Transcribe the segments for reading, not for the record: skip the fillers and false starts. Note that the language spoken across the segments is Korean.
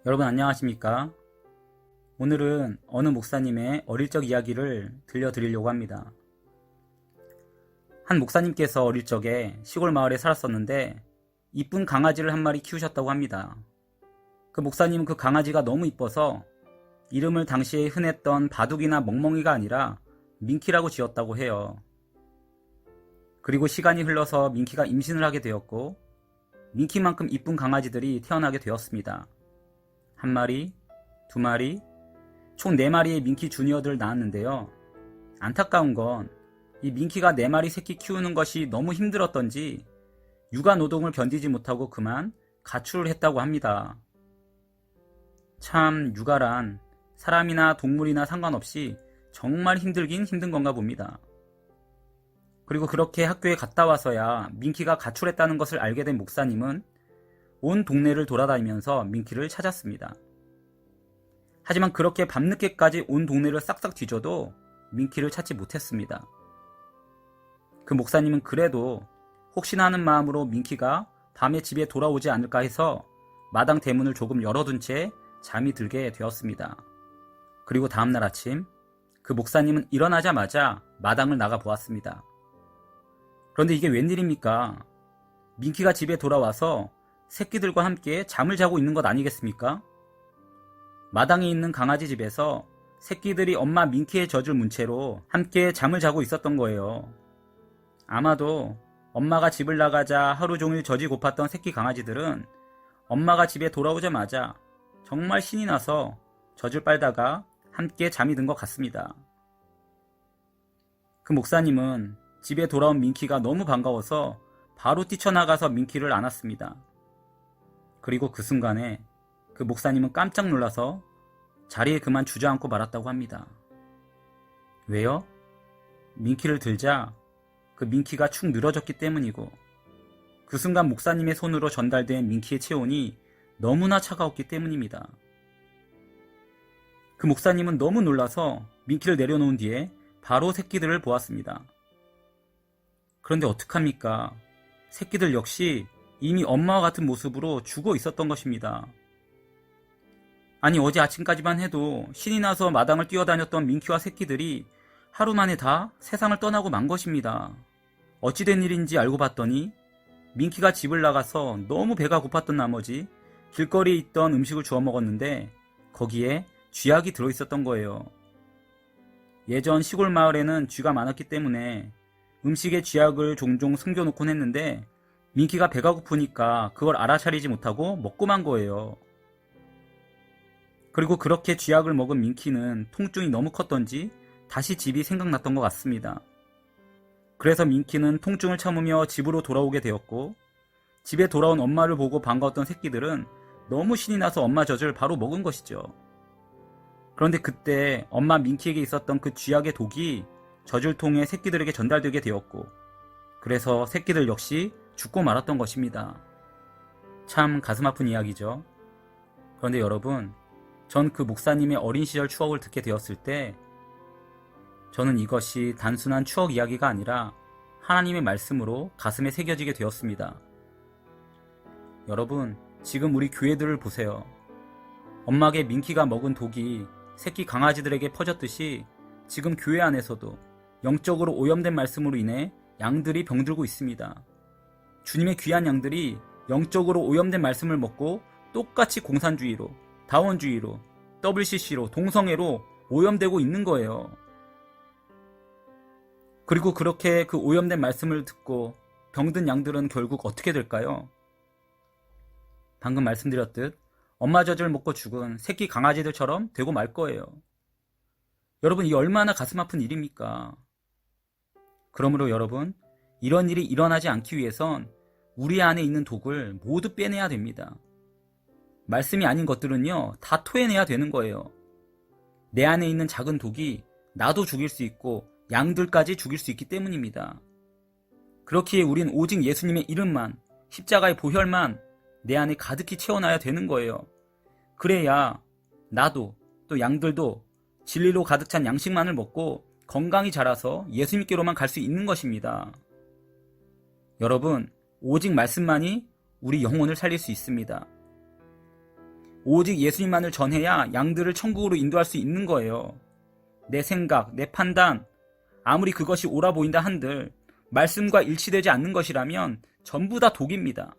여러분 안녕하십니까? 오늘은 어느 목사님의 어릴 적 이야기를 들려드리려고 합니다. 한 목사님께서 어릴 적에 시골 마을에 살았었는데 이쁜 강아지를 한 마리 키우셨다고 합니다. 그 목사님은 그 강아지가 너무 이뻐서 이름을 당시에 흔했던 바둑이나 멍멍이가 아니라 민키라고 지었다고 해요. 그리고 시간이 흘러서 민키가 임신을 하게 되었고 민키만큼 이쁜 강아지들이 태어나게 되었습니다. 한 마리, 두 마리, 총 4마리의 민키 주니어들을 낳았는데요. 안타까운 건 이 민키가 4마리 새끼 키우는 것이 너무 힘들었던지 육아 노동을 견디지 못하고 그만 가출을 했다고 합니다. 참 육아란 사람이나 동물이나 상관없이 정말 힘들긴 힘든 건가 봅니다. 그리고 그렇게 학교에 갔다 와서야 민키가 가출했다는 것을 알게 된 목사님은 온 동네를 돌아다니면서 민키를 찾았습니다. 하지만 그렇게 밤늦게까지 온 동네를 싹싹 뒤져도 민키를 찾지 못했습니다. 그 목사님은 그래도 혹시나 하는 마음으로 민키가 밤에 집에 돌아오지 않을까 해서 마당 대문을 조금 열어둔 채 잠이 들게 되었습니다. 그리고 다음날 아침 그 목사님은 일어나자마자 마당을 나가 보았습니다. 그런데 이게 웬일입니까? 민키가 집에 돌아와서 새끼들과 함께 잠을 자고 있는 것 아니겠습니까? 마당에 있는 강아지 집에서 새끼들이 엄마 민키의 젖을 문 채로 함께 잠을 자고 있었던 거예요. 아마도 엄마가 집을 나가자 하루 종일 젖이 고팠던 새끼 강아지들은 엄마가 집에 돌아오자마자 정말 신이 나서 젖을 빨다가 함께 잠이 든 것 같습니다. 그 목사님은 집에 돌아온 민키가 너무 반가워서 바로 뛰쳐나가서 민키를 안았습니다. 그리고 그 순간에 그 목사님은 깜짝 놀라서 자리에 그만 주저앉고 말았다고 합니다. 왜요? 민키를 들자 그 민키가 축 늘어졌기 때문이고 그 순간 목사님의 손으로 전달된 민키의 체온이 너무나 차가웠기 때문입니다. 그 목사님은 너무 놀라서 민키를 내려놓은 뒤에 바로 새끼들을 보았습니다. 그런데 어떡합니까? 새끼들 역시 이미 엄마와 같은 모습으로 죽어 있었던 것입니다. 아니 어제 아침까지만 해도 신이 나서 마당을 뛰어다녔던 민키와 새끼들이 하루 만에 다 세상을 떠나고 만 것입니다. 어찌된 일인지 알고 봤더니 민키가 집을 나가서 너무 배가 고팠던 나머지 길거리에 있던 음식을 주워 먹었는데 거기에 쥐약이 들어있었던 거예요. 예전 시골 마을에는 쥐가 많았기 때문에 음식에 쥐약을 종종 숨겨놓곤 했는데 민키가 배가 고프니까 그걸 알아차리지 못하고 먹고 만 거예요. 그리고 그렇게 쥐약을 먹은 민키는 통증이 너무 컸던지 다시 집이 생각났던 것 같습니다. 그래서 민키는 통증을 참으며 집으로 돌아오게 되었고 집에 돌아온 엄마를 보고 반가웠던 새끼들은 너무 신이 나서 엄마 젖을 바로 먹은 것이죠. 그런데 그때 엄마 민키에게 있었던 그 쥐약의 독이 젖을 통해 새끼들에게 전달되게 되었고 그래서 새끼들 역시 죽고 말았던 것입니다. 참 가슴 아픈 이야기죠. 그런데 여러분, 전 그 목사님의 어린 시절 추억을 듣게 되었을 때 저는 이것이 단순한 추억 이야기가 아니라 하나님의 말씀으로 가슴에 새겨지게 되었습니다. 여러분, 지금 우리 교회들을 보세요. 엄마게 민키가 먹은 독이 새끼 강아지들에게 퍼졌듯이 지금 교회 안에서도 영적으로 오염된 말씀으로 인해 양들이 병들고 있습니다. 주님의 귀한 양들이 영적으로 오염된 말씀을 먹고 똑같이 공산주의로, 다원주의로, WCC로, 동성애로 오염되고 있는 거예요. 그리고 그렇게 그 오염된 말씀을 듣고 병든 양들은 결국 어떻게 될까요? 방금 말씀드렸듯 엄마 젖을 먹고 죽은 새끼 강아지들처럼 되고 말 거예요. 여러분, 이 얼마나 가슴 아픈 일입니까? 그러므로 여러분, 이런 일이 일어나지 않기 위해선 우리 안에 있는 독을 모두 빼내야 됩니다. 말씀이 아닌 것들은요, 다 토해내야 되는 거예요. 내 안에 있는 작은 독이 나도 죽일 수 있고 양들까지 죽일 수 있기 때문입니다. 그렇기에 우린 오직 예수님의 이름만, 십자가의 보혈만 내 안에 가득히 채워놔야 되는 거예요. 그래야 나도 또 양들도 진리로 가득 찬 양식만을 먹고 건강히 자라서 예수님께로만 갈 수 있는 것입니다. 여러분, 오직 말씀만이 우리 영혼을 살릴 수 있습니다. 오직 예수님만을 전해야 양들을 천국으로 인도할 수 있는 거예요. 내 생각, 내 판단, 아무리 그것이 옳아 보인다 한들 말씀과 일치되지 않는 것이라면 전부 다 독입니다.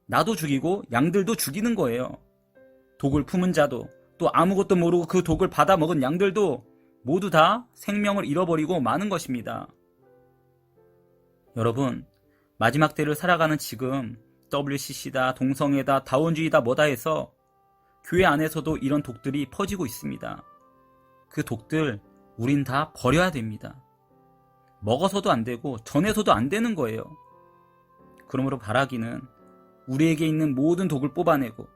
나도 죽이고 양들도 죽이는 거예요. 독을 품은 자도 또 아무것도 모르고 그 독을 받아 먹은 양들도 모두 다 생명을 잃어버리고 마는 것입니다. 여러분, 마지막 때를 살아가는 지금 WCC다, 동성애다, 다원주의다 뭐다 해서 교회 안에서도 이런 독들이 퍼지고 있습니다. 그 독들 우린 다 버려야 됩니다. 먹어서도 안 되고 전해서도 안 되는 거예요. 그러므로 바라기는 우리에게 있는 모든 독을 뽑아내고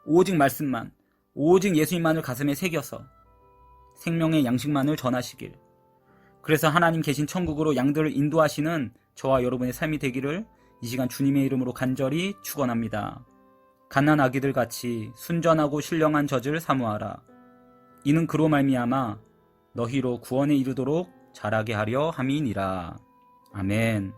오직 말씀만, 오직 예수님만을 가슴에 새겨서 생명의 양식만을 전하시길, 그래서 하나님 계신 천국으로 양들을 인도하시는 저와 여러분의 삶이 되기를 이 시간 주님의 이름으로 간절히 축원합니다. 갓난 아기들 같이 순전하고 신령한 젖을 사모하라. 이는 그로 말미암아 너희로 구원에 이르도록 자라게 하려 함이니라. 아멘.